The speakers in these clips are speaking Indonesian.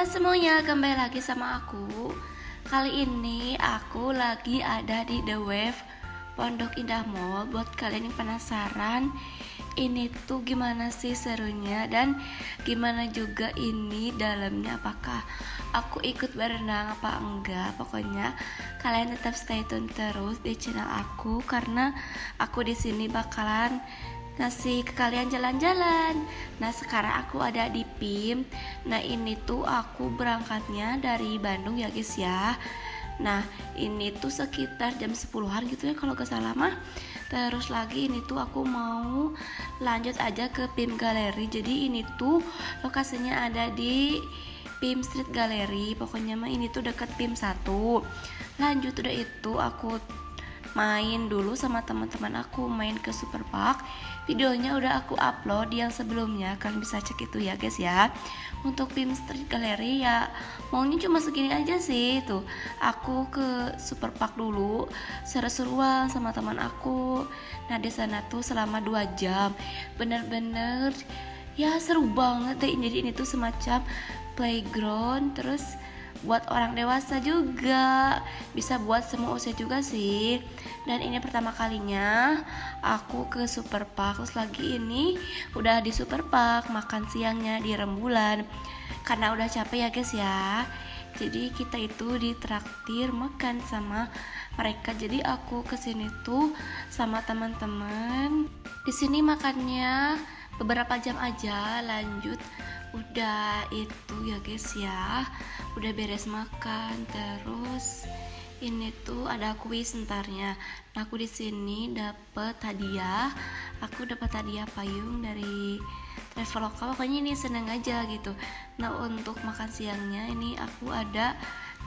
Halo semuanya, kembali lagi sama aku. Kali ini aku lagi ada di The Wave Pondok Indah Mall. Buat kalian yang penasaran, ini tuh gimana sih serunya dan gimana juga ini dalamnya, apakah aku ikut berenang apa enggak. Pokoknya kalian tetap stay tune terus di channel aku karena aku di sini bakalan ngasih ke kalian jalan-jalan. Nah sekarang aku ada di PIM. Nah ini tuh aku berangkatnya dari Bandung ya guys ya. Nah ini tuh sekitar jam 10-an gitu ya kalau gak salah mah. Terus lagi ini tuh aku mau lanjut aja ke PIM Gallery. Jadi ini tuh lokasinya ada di PIM Street Gallery. Pokoknya mah ini tuh deket PIM 1. Lanjut udah itu aku main dulu sama teman-teman aku, main ke Super Park. Videonya udah aku upload yang sebelumnya, kalian bisa cek itu ya guys ya. Untuk PIM Street Gallery ya maunya cuma segini aja sih. Tuh aku ke Super Park dulu seru-seruan sama teman aku. Nah di sana tuh selama 2 jam bener-bener ya seru banget deh. Jadi ini tuh semacam playground, terus buat orang dewasa juga, bisa buat semua usia juga sih. Dan ini pertama kalinya aku ke Super Park. Terus lagi ini udah di Super Park, makan siangnya di Rembulan karena udah capek ya guys ya. Jadi kita itu ditraktir makan sama mereka. Jadi aku kesini tuh sama teman-teman. Di sini makannya beberapa jam aja, lanjut udah itu ya guys ya, udah beres makan. Terus ini tuh ada kuis sentarnya. Nah aku di sini dapet hadiah, aku dapat hadiah payung dari Traveloka. Pokoknya ini seneng aja gitu. Nah untuk makan siangnya ini aku ada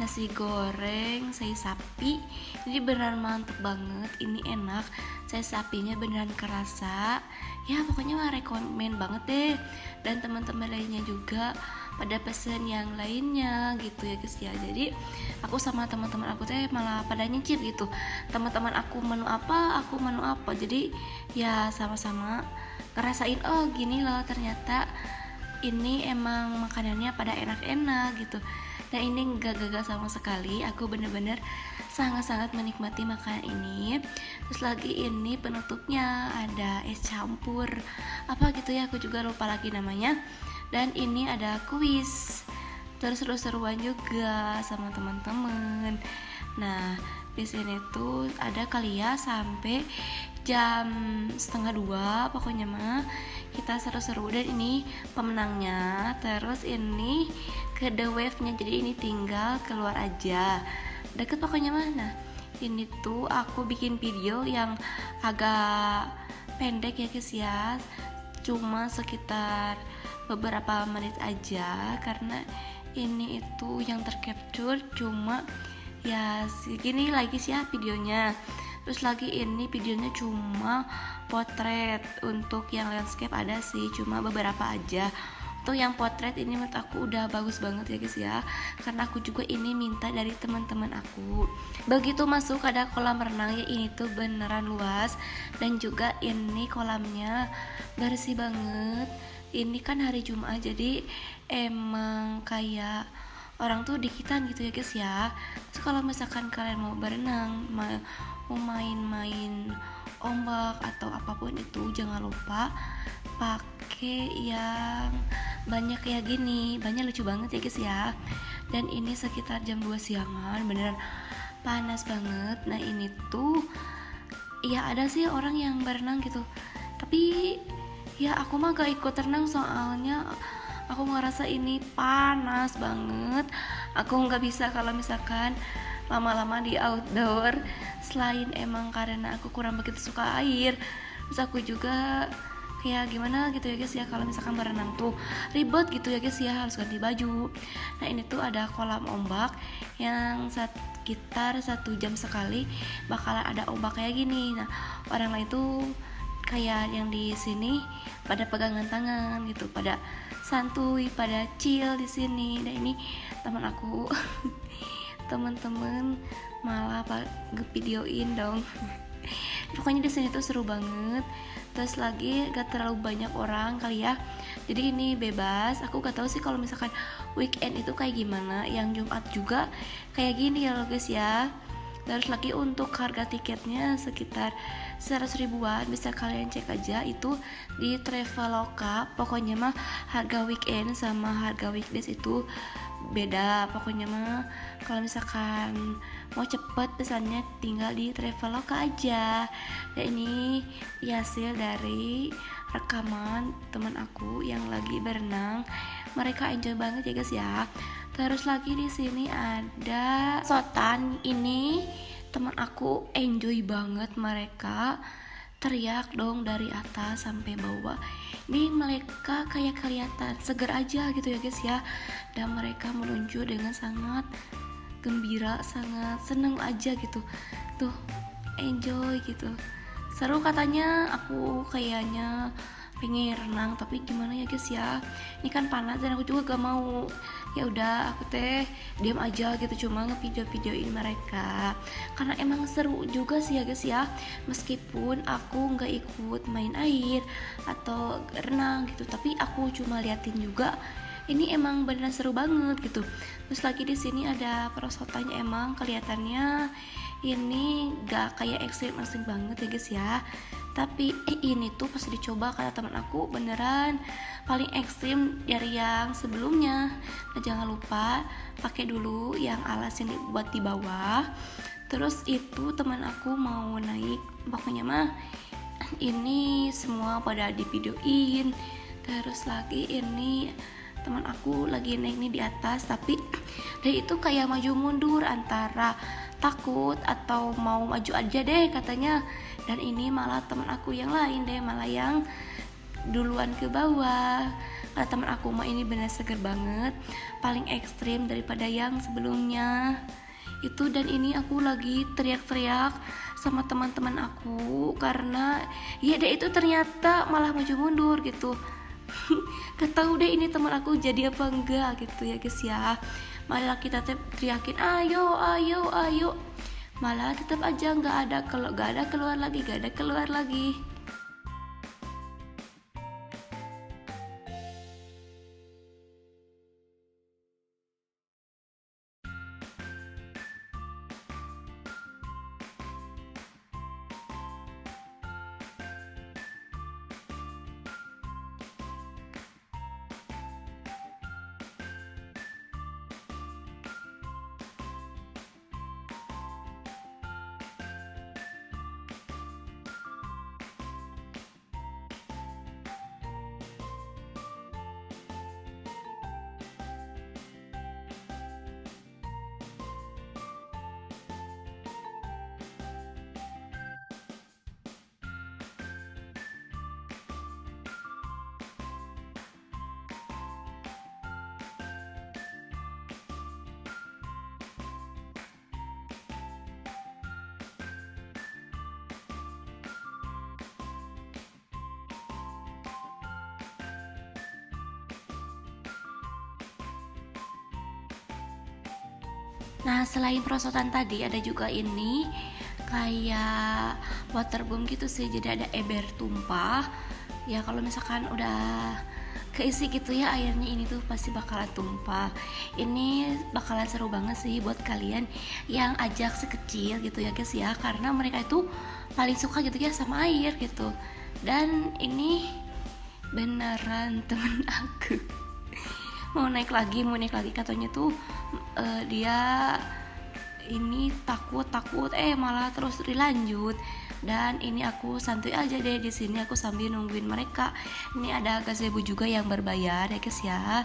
nasi goreng sei sapi. Ini beneran mantep banget, ini enak. Sei sapinya beneran kerasa. Ya pokoknya mah rekomen banget deh. Dan teman-teman lainnya juga pada pesen yang lainnya gitu ya guys ya. Jadi aku sama teman-teman aku teh malah pada nyicip gitu. Teman-teman aku menu apa, aku menu apa. Jadi ya sama-sama ngerasain, oh gini loh ternyata ini emang makanannya pada enak-enak gitu. Dan ini gak gagal sama sekali, aku bener-bener sangat-sangat menikmati makanan ini. Terus lagi ini penutupnya ada es campur apa gitu ya, aku juga lupa lagi namanya. Dan ini ada kuis, terus seru-seruan juga sama teman-teman. Nah di sini tuh ada kali ya sampai jam 1:30 pokoknya mah kita seru-seru. Dan ini pemenangnya. Terus ini ke The Wave-nya, jadi ini tinggal keluar aja, deket pokoknya mah. Nah ini tuh aku bikin video yang agak pendek ya guys ya, cuma sekitar beberapa menit aja karena ini itu yang tercapture cuma ya segini lagi sih ya videonya. Terus lagi ini videonya cuma potret, untuk yang landscape ada sih cuma beberapa aja. Untuk yang potret ini menurut aku udah bagus banget ya guys ya, karena aku juga ini minta dari teman-teman aku. Begitu masuk ada kolam renang ya, ini tuh beneran luas dan juga ini kolamnya bersih banget. Ini kan hari Jumat jadi emang kayak orang tuh dikitan gitu ya guys ya. Terus kalau misalkan kalian mau berenang, mau main-main ombak atau apapun itu, jangan lupa pakai yang banyak kayak gini, banyak lucu banget ya guys ya. Dan ini sekitar jam 2 siangan, beneran panas banget. Nah ini tuh ya ada sih orang yang berenang gitu, tapi ya aku mah gak ikut renang soalnya aku ngerasa ini panas banget. Aku nggak bisa kalau misalkan lama-lama di outdoor. Selain emang karena aku kurang begitu suka air, terus aku juga kayak gimana gitu ya guys ya, kalau misalkan berenang tuh ribet gitu ya guys ya, harus ganti baju. Nah ini tuh ada kolam ombak yang sekitar 1 jam sekali bakalan ada ombak kayak gini. Nah orang lain tuh kayak yang di sini pada pegangan tangan gitu, pada santuy, pada chill di sini. Nah ini teman aku teman-teman malah ngevideoin dong. Pokoknya di sini tuh seru banget. Terus lagi gak terlalu banyak orang kali ya, jadi ini bebas. Aku gak tahu sih kalau misalkan weekend itu kayak gimana, yang Jumat juga kayak gini ya guys ya. Terus lagi untuk harga tiketnya sekitar 100 ribuan, bisa kalian cek aja itu di Traveloka. Pokoknya mah harga weekend sama harga weekdays itu beda. Pokoknya mah kalau misalkan mau cepet pesannya tinggal di Traveloka aja. Dan ini hasil dari rekaman teman aku yang lagi berenang. Mereka enjoy banget ya guys ya. Terus lagi di sini ada sotan. Ini teman aku enjoy banget, mereka teriak dong dari atas sampai bawah. Ini mereka kayak kelihatan seger aja gitu ya guys ya. Dan mereka meluncur dengan sangat gembira, sangat seneng aja gitu. Tuh, enjoy gitu. Seru katanya, aku kayaknya pengen renang tapi gimana ya guys ya, ini kan panas dan aku juga gak mau. Ya udah, aku teh diam aja gitu, cuma ngevideo-videoin mereka karena emang seru juga sih ya guys ya. Meskipun aku nggak ikut main air atau renang gitu, tapi aku cuma liatin juga. Ini emang beneran seru banget gitu. Terus lagi di sini ada perosotannya, emang kelihatannya ini gak kayak ekstrim banget ya guys ya. Tapi ini tuh pas dicoba kata teman aku beneran paling ekstrim dari yang sebelumnya. Nah, jangan lupa pakai dulu yang alas yang dibuat di bawah. Terus itu teman aku mau naik, pokoknya mah ini semua pada di videoin. Terus lagi ini teman aku lagi naik nih di atas, tapi dia itu kayak maju mundur antara takut atau mau maju aja deh katanya. Dan ini malah teman aku yang lain deh malah yang duluan ke bawah. Kata teman aku mah ini bener seger banget, paling ekstrim daripada yang sebelumnya itu. Dan ini aku lagi teriak-teriak sama teman-teman aku karena ya dia itu ternyata malah maju mundur gitu. Gak tahu deh ini teman aku jadi apa enggak gitu ya guys ya. Malah kita teriakin ayo ayo ayo, malah tetap aja gak ada keluar lagi. Nah, selain perosotan tadi ada juga ini kayak waterboom gitu sih. Jadi ada ember tumpah. Ya kalau misalkan udah keisi gitu ya airnya, ini tuh pasti bakalan tumpah. Ini bakalan seru banget sih buat kalian yang ajak sekecil gitu ya guys ya, karena mereka itu paling suka gitu ya sama air gitu. Dan ini beneran temen aku mau naik lagi katanya tuh dia ini takut malah terus dilanjut. Dan ini aku santuy aja deh di sini, aku sambil nungguin mereka. Ini ada gazebo juga yang berbayar ya guys ya.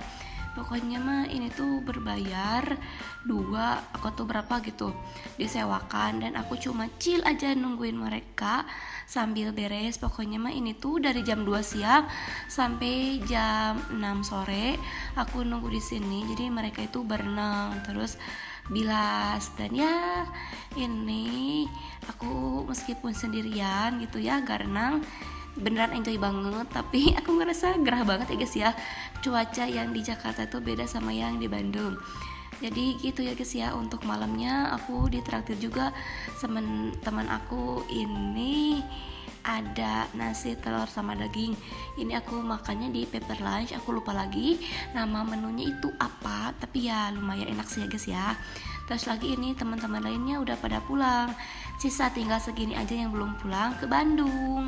Pokoknya mah ini tuh berbayar 2 atau tuh berapa gitu disewakan, dan aku cuma chill aja nungguin mereka sambil beres. Pokoknya mah ini tuh dari jam 2 siang sampai jam 6 sore aku nunggu di sini. Jadi mereka itu berenang terus bilas, dan ya ini aku meskipun sendirian gitu ya gak renang, beneran enjoy banget. Tapi aku ngerasa gerah banget ya guys ya, cuaca yang di Jakarta itu beda sama yang di Bandung. Jadi gitu ya guys ya, untuk malamnya aku ditraktir juga teman aku ini ada nasi telur sama daging. Ini aku makannya di Pepper Lunch, aku lupa lagi nama menunya itu apa, tapi ya lumayan enak sih ya guys ya. Terus lagi ini teman-teman lainnya udah pada pulang, sisa tinggal segini aja yang belum pulang ke Bandung.